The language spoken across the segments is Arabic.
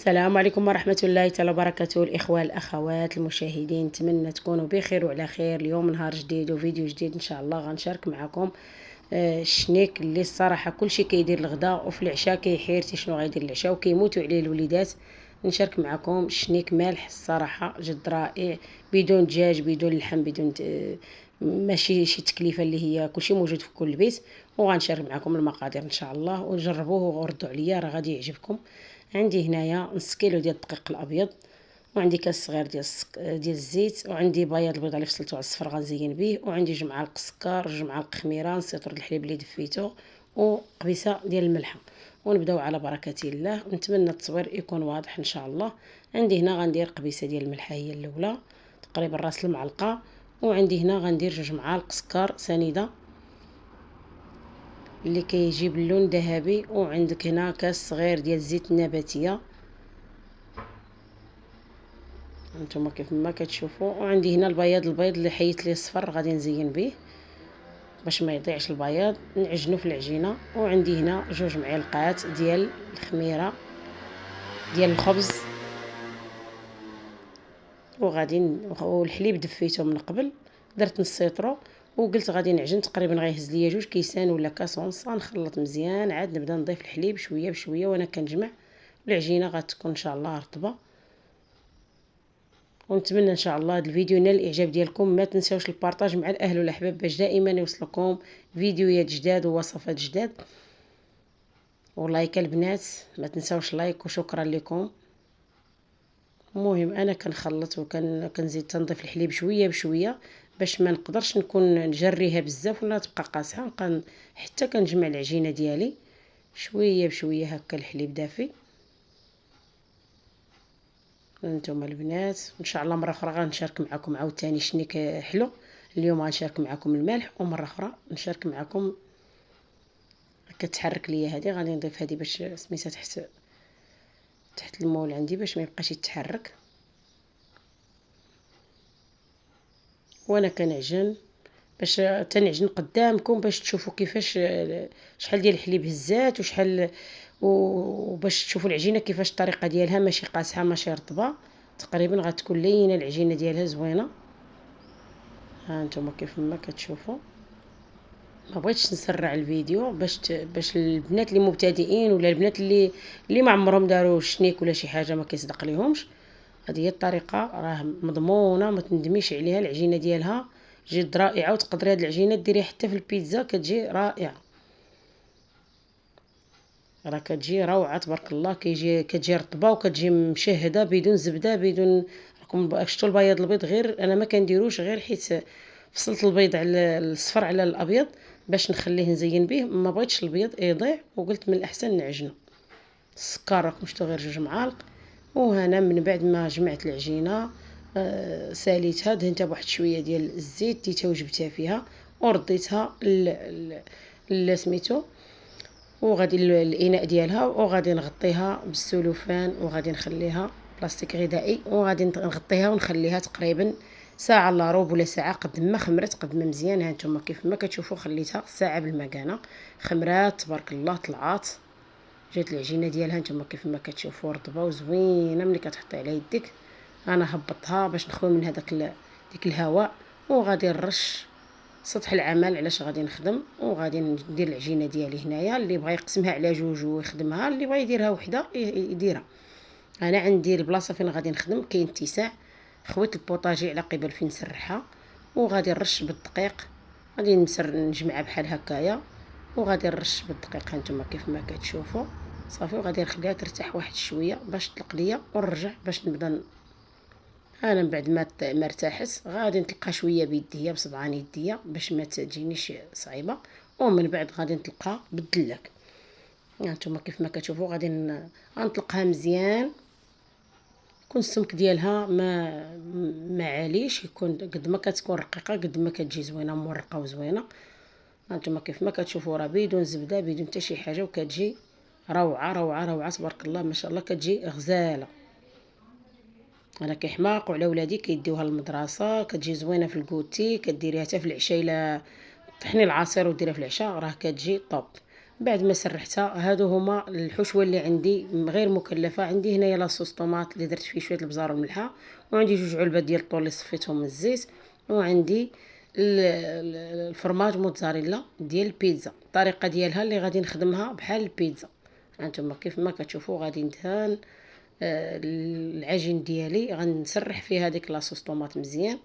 السلام عليكم ورحمة الله تعالى وبركاته. الإخوة الأخوات المشاهدين، نتمنى تكونوا بخير وعلى خير. اليوم نهار جديد وفيديو جديد إن شاء الله غنشارك معكم الشنيك اللي الصراحة كلشي كيدير الغدا وفي العشاء كيحيرتي شنو غيدير العشاء وكيموتوا عليه الوليدات. نشارك معكم الشنيك مالح الصراحة جد رائع، بدون دجاج بدون لحم بدون ماشي شي تكلفة اللي هي كلشي موجود في كل بيت. وغنشارك معكم المقادير ان شاء الله وجربوه وردوا عليا راه غادي يعجبكم. عندي هنايا نص كيلو ديال الدقيق الابيض، وعندي كاس صغير ديال الزيت، وعندي بياض البيض اللي فصلته على الصفر غنزين به، وعندي 2 معالق السكر، 2 معالق خميره، نسيطر الحليب اللي دفيته، وقبيصه ديال الملحه. ونبداو على بركه الله، ونتمنى التصوير يكون واضح ان شاء الله. عندي هنا غندير قبيصه ديال الملحه هي الاولى تقريبا راس المعلقه، وعندي هنا غندير 2 معالق سكر سنيده اللي كيجيب اللون ذهبي، وعندك هنا كاس صغير ديال الزيت النباتيه هانتوما كيف ما كتشوفوا. وعندي هنا البياض البيض اللي حيت ليه الصفر غادي نزين به باش ما يضيعش البياض، نعجنو في العجينه. وعندي هنا 2 معالق ديال الخميره ديال الخبز، والحليب دفيته من قبل، درت نص سيطرو وقلت غادي نعجن تقريبا غيهز ليا 2 كيسان ولا كاس ونص. نخلط مزيان عاد نبدا نضيف الحليب شويه بشويه وانا كنجمع. العجينه غتكون ان شاء الله رطبه. ونتمنى ان شاء الله هذا الفيديو ينال الاعجاب ديالكم. ما تنساوش البارطاج مع الاهل والاحباب باش دائما يوصلكم فيديوهات جداد ووصفات جداد. ولايك البنات، ما تنساوش لايك، وشكرا لكم. المهم انا كنخلط كنزيد تنضيف الحليب شويه بشويه باش ما نقدرش نكون نجريها بزاف ولا تبقى قاصحه. حتى كنجمع العجينه ديالي شويه بشويه هكا الحليب دافي. انتم البنات ان شاء الله مره اخرى غنشارك معكم عاوتاني شنيك حلو. اليوم غنشارك معكم الملح، ومره اخرى نشارك معكم. كتحرك ليا هذه غادي نضيف هذه باش سميتها تحت المول عندي باش ما يبقاش يتحرك. وانا كنعجن باش تنعجن قدامكم باش تشوفوا كيفاش شحال ديال الحليب هزات وشحال، وباش تشوفوا العجينه كيفاش الطريقه ديالها ماشي قاصحه ماشي رطبه، تقريبا غتكون لينه العجينه ديالها زوينه. ها انتم كيف ما كتشوفوا. ما بغيتش نسرع الفيديو باش البنات اللي مبتدئين ولا البنات اللي ما عمرهم داروا شنيك ولا شي حاجه ما كيصدق ليهمش. هذه هي الطريقه راه مضمونه ما تندميش عليها. العجينه ديالها جد رائعه، وتقدري هاد العجينه ديريها حتى في البيتزا كتجي رائعه، راه كتجي روعه تبارك الله. كتجي رطبه وكتجي مشهده بدون زبده بدون. راكم شفتوا البياض البيض غير انا ما كنديروش غير حيت فصلت البيض على الصفر على الابيض باش نخليه نزين به. ما بغيتش البيض يضيع وقلت من الاحسن نعجنه. السكر راكم شفتوا غير 2 معالق. وهنا من بعد ما جمعت العجينه ساليتها دهنتها بواحد شويه ديال الزيت ديتها وجبتها فيها ورديتها سميتو، وغادي الاناء ديالها وغادي نغطيها بالسلوفان وغادي نخليها بلاستيك غذائي، وغادي نغطيها ونخليها تقريبا ساعه الا ربع ولا ساعه قد ما خمرت قد ما مزيان. ها نتوما كيف ما كتشوفوا خليتها ساعه بالمكانه خمرات تبارك الله طلعات جات العجينه ديالها. نتوما كيف ما كتشوفوا رطبه وزوينه. ملي كتحطي على يدك انا هبطها باش نخوي من هذاك ديك الهواء، وغادي نرش سطح العمل علاش غادي نخدم. وغادي ندير العجينه ديالي هنايا، اللي بغى يقسمها على 2 ويخدمها، اللي بغى يديرها وحده يديرها. انا عندي البلاصه فين غادي نخدم كاين اتساع، خويت البوطاجي على قبل فين نسرحها، وغادي نرش بالدقيق. غادي نجمعها بحال هكايا وغادي نرش بالدقيق. هانتوما كيف ما كتشوفوا صافي. وغادي نخليها ترتاح واحد شويه باش تطلق ليا ونرجع باش نبدا. انا من بعد ما ارتاحت غادي نطلقها شويه بيديا بصبعان يديا باش ما تجينيش صعيبه، ومن بعد غادي نطلقها بالدلاك. هانتوما كيف ما كتشوفوا غادي نطلقها مزيان. يكون السمك ديالها ما عاليش، يكون قد ما كتكون رقيقه قد ما كتجي زوينه مورقه وزوينه. هانتوما كيف ما كتشوفوا راه بدون زبده بدون حتى شي حاجه، وكتجي روعه روعه روعه تبارك الله ما شاء الله. كتجي غزاله. انا كيحماقوا على ولادي كيديوها للمدرسه، كتجي زوينه في الكوتي، كديريها حتى في العشاء الا طحني العصير وديرها في العشاء راه كتجي طوب. بعد ما سرحتها، هادو هما الحشوه اللي عندي غير مكلفه. عندي هنايا لاصوص طوماط اللي درت فيه شويه البزار والملحه، وعندي 2 علبات ديال الطون اللي صفيتهم من الزيت، وعندي الفرماج موتزاريلا ديال البيتزا. الطريقه ديالها اللي غادي نخدمها بحال البيتزا، هانتوما كيف ما كتشوفوا. غادي ندهن العجين ديالي، غنسرح فيه هذيك لاصوص طوماط مزيان،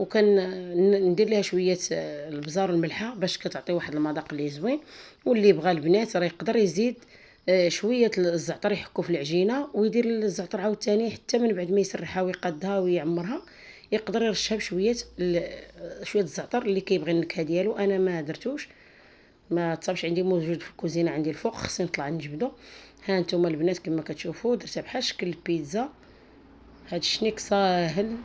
ندير ليها شويه البزار والملحه باش كتعطي واحد المذاق اللي زوين. واللي بغى البنات راه يقدر يزيد شويه الزعتر يحكو في العجينه، ويدير الزعتر عاوتاني حتى من بعد ما يسرحها ويقادها ويعمرها، يقدر يرشها بشويه شويه الزعتر اللي كيبغي النكهه ديالو. انا ما درتوش، ما تصابش عندي موجود في الكوزينه عندي الفوق، خصني نطلع نجبدو. ها نتوما البنات كما كتشوفوا درتها بحال شكل البيتزا. هاد الشنيك ساهل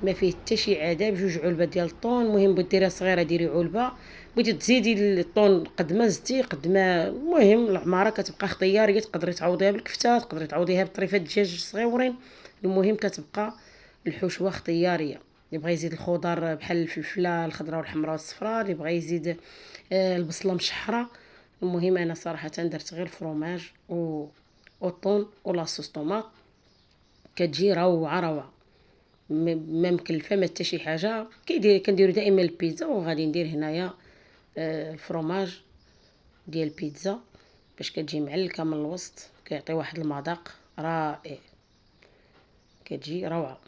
ما فيه حتى شي عذاب. 2 علبات ديال الطون، المهم بغيتي ديريها صغيره ديري علبه، بغيتي تزيدي الطون قد ما زدتي قد ما. المهم العماره كتبقى اختياريه، تقدري تعوضيها بالكفته، تقدري تعوضيها بطريفات الدجاج صغيورين. المهم كتبقى الحشوه اختياريه. اللي بغى يزيد الخضر بحال الفلفله الخضراء والحمراء والصفراء، اللي بغى يزيد البصله مشحره. المهم انا صراحه درت غير الفرomاج والطون ولاصوص طوماط، كتجي روعه روعه، ما مكلفه ما حتى شي حاجه. كنديروا دائما البيتزا، وغادي ندير هنايا الفرomاج ديال البيتزا باش كتجي معلكه من الوسط، كيعطي واحد المذاق رائع، كتجي روعه.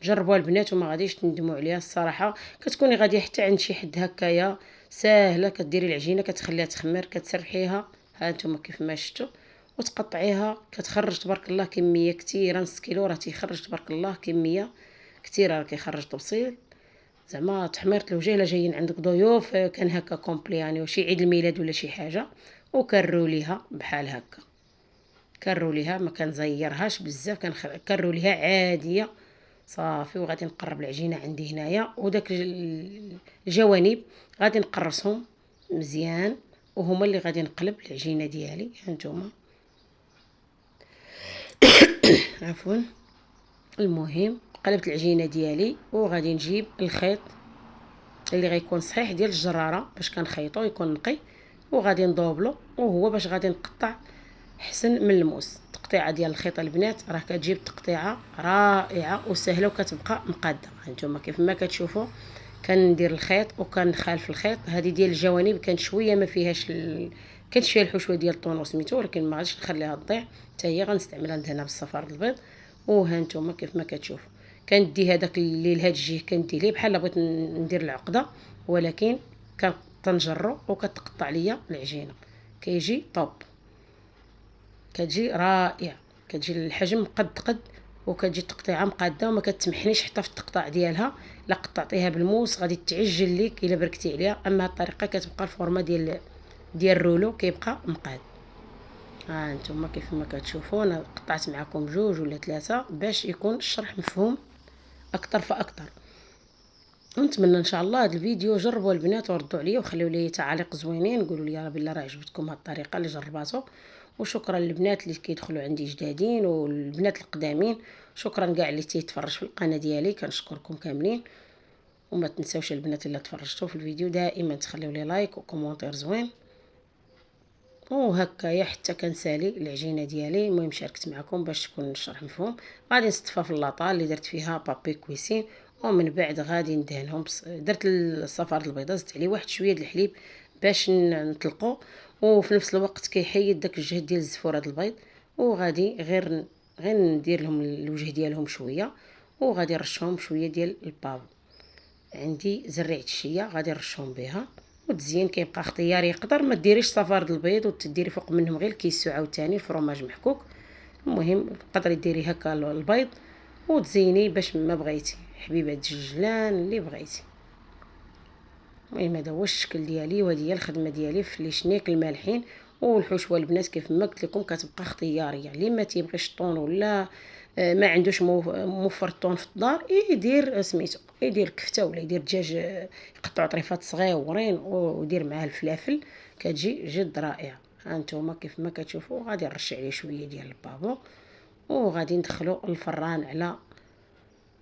جربوها البنات وما غاديش تندموا عليها الصراحه. كتكوني غاديه حتى عند شي حد هكايا ساهله، كديري العجينه كتخليها تخمر، كتسرحيها ها نتوما كيف ما شفتوا، وتقطعيها. كتخرج تبارك الله كميه كثيره، نص كيلو راه تيخرج تبارك الله كميه كثيره، راه كيخرج تبصيل. زعما تحميره الوجه الا جايين عندك ضيوف كان هكا كومبلي يعني، وشي عيد الميلاد ولا شي حاجه، وكروا ليها بحال هكا. كروا ليها ما كنزيرهاش بزاف، كروا ليها عاديه صافي. وغادي نقرب العجينه عندي هنايا، وداك الجوانب غادي نقرصهم مزيان، وهما اللي غادي نقلب العجينه ديالي. هانتوما عفوا. المهم قلبت العجينه ديالي، وغادي نجيب الخيط اللي غيكون صحيح ديال الجراره باش كنخيطو يكون نقي، وغادي نضوبلو. وهو باش غادي نقطع حسن من الموس. تقطيعه ديال الخيط البنات راه كتجيب تقطيعه رائعه وسهله وكتبقى مقاده. هانتوما كيف ما كتشوفوا كندير الخيط وكنخالف الخيط. هذه ديال الجوانب كانت شويه ما فيهاش كانت فيها الحشوه ديال الطون سميتو، ولكن ما غاديش نخليها تضيع حتى هي، غنستعملها ندهنها بالصفار البيض. وهانتوما كيف ما كتشوفوا كندي هذاك اللي لهاد الجهه كندي ليه بحال بغيت ندير العقده، ولكن كنجرو وكتقطع ليا العجينه، كيجي طوب، كتجي رائعه، كتجي الحجم قد وكتجي التقطيعه مقاده وما كتمحنيش حتى في التقطاع ديالها. لا قطعتيها بالموس غادي تعجل ليك الا بركتي عليها، اما هاد الطريقه كتبقى الفورمه ديال الرولو كيبقى مقاد. ها انتم كيف ما كتشوفوا انا قطعت معكم 2 ولا 3 باش يكون الشرح مفهوم اكثر فاكثر. ونتمنى ان شاء الله هذا الفيديو جربوا البنات وردوا عليا وخليوا لي تعاليق زوينين، قولوا لي راه بالله راه عجبتكم هذه الطريقه اللي جرباتو. وشكرا للبنات اللي كيدخلوا عندي جدادين والبنات القدامين، شكرا كاع اللي تيتفرج في القناه ديالي، كنشكركم كاملين. وما تنساوش البنات الا تفرجتوا في الفيديو دائما تخليوا لي لايك وكومونتير زوين. وهكايا حتى كنسالي العجينه ديالي. المهم شاركت معكم باش تكون الشرح مفهوم. غادي نصطفى في اللاطه اللي درت فيها بابي كويسين، ومن بعد غادي ندهنهم درت الصفار البيضاء، زدت عليه واحد شويه د الحليب باش نطلقو، وفي نفس الوقت كيحيد داك الجهد ديال الزفور هذا البيض. وغادي غير ندير لهم الوجه ديالهم شويه، وغادي نرشهم شويه ديال البابو. عندي زريعه الشيه غادي نرشهم بها، وتزيين كيبقى اختياري. يقدر ما ديريش صفار البيض وتديري فوق منهم غير الكيسو عاوتاني الفرماج محكوك. المهم تقدري ديري هكا البيض وتزيني باش ما بغيتي حبيبه الجلان اللي بغيتي. المهم هذا هو الشكل ديالي، وهذه هي الخدمه ديالي في لي شنيك المالحين. والحشوه البنات كيف ما قلت لكم كتبقى اختياريه، اللي ما تيبغيش الطون ولا ما عندوش موفر الطون في الدار يدير سميتو يدير كفته ولا يدير دجاج يقطعوا طريفات صغيورين ويدير معاه الفلافل، كتجي جد رائعه. ها نتوما كيف ما كتشوفوا غادي نرش عليه شويه ديال البابو، وغادي ندخلو الفران على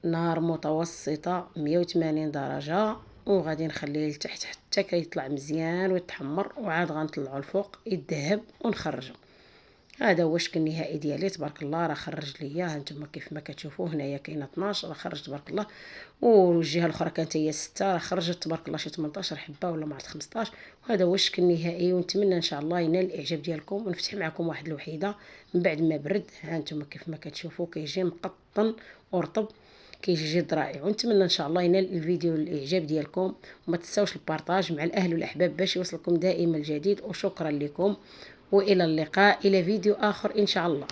نار متوسطه 180 درجه، وغادي نخليه لتحت حتى كيطلع مزيان ويتحمر، وعاد غنطلعو الفوق يذهب ونخرجو. هذا هو الشكل النهائي ديالي. تبارك الله راه خرج ليا، هانتوما كيف ما كتشوفوا هنايا كاينه 12 راه خرج تبارك الله، والجهه الاخرى كانت هي 6 راه خرجت تبارك الله شي 18 حبه ولا ما عرفت 15. وهذا هو الشكل النهائي، ونتمنى ان شاء الله ينال الاعجاب ديالكم، ونفتح معكم واحد الوحيده من بعد ما برد. هانتوما كيف ما كتشوفوا كيجي مقطن ورطب، كيجي جد رائع. ونتمنى ان شاء الله ينال الفيديو الاعجاب ديالكم، وما تنساوش البارطاج مع الاهل والاحباب باش يوصلكم دائما الجديد. وشكرا لكم، والى اللقاء الى فيديو اخر ان شاء الله.